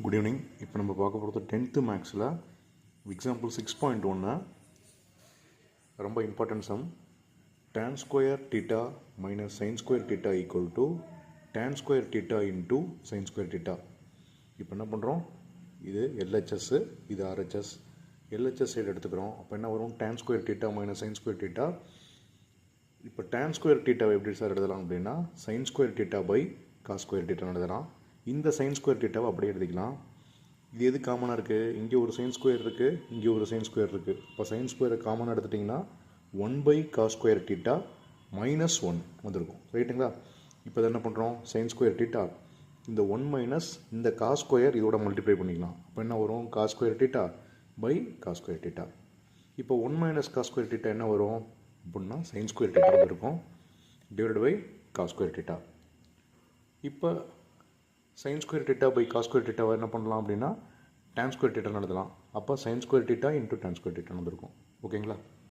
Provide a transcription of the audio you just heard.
Good evening. இப்போ நம்ம பார்க்க போகிறது 10th மேக்ஸில் எக்ஸாம்பிள் 6.1 ரொம்ப important sum. tan square theta minus sine square theta equal to tan square theta into sine square theta. இப்போ என்ன பண்ணுறோம், இது LHS, இது RHS. LHS சைடு எடுத்துக்கிறோம். அப்போ என்ன வரும், tan square theta minus sine square theta. இப்போ tan ஸ்கொயர் தீட்டாவை எப்படி சார் எழுதலாம் அப்படின்னா, sine square theta by cos square theta எழுதலாம். இந்த சைன் ஸ்கொயர் தீட்டாவை அப்படியே எழுதிக்கலாம். இது எது காமனாக இருக்குது, இங்கே ஒரு சைன் ஸ்கொயர் இருக்குது, இங்கே ஒரு சைன் ஸ்கொயர் இருக்குது. இப்போ சைன் ஸ்கொயரை காமனாக எடுத்துட்டிங்கன்னா 1 காஸ் ஸ்கொயர் தீட்டா மைனஸ் 1 வந்திருக்கும், ரைட்டுங்களா? இப்போ என்ன பண்ணுறோம், சைன் ஸ்கொயர் தீட்டா இந்த 1 மைனஸ் இந்த காஸ் ஸ்கொயர் இதோட மல்டிப்ளை பண்ணிக்கலாம். அப்போ என்ன வரும், cos square theta by cos square theta. இப்போ 1 மைனஸ் காஸ் ஸ்கொயர் தீட்டா என்ன வரும் அப்படின்னா சைன் ஸ்கொயர் தீட்டா வந்துருக்கும், divide by cos square theta. இப்போ sine square theta by cos square தீட்டாவை என்ன பண்ணலாம் அப்படின்னா tan ஸ்கொயர் தீட்டா எழுதலாம். அப்போ sine square theta into tan square theta வந்துருக்கும். ஓகேங்களா?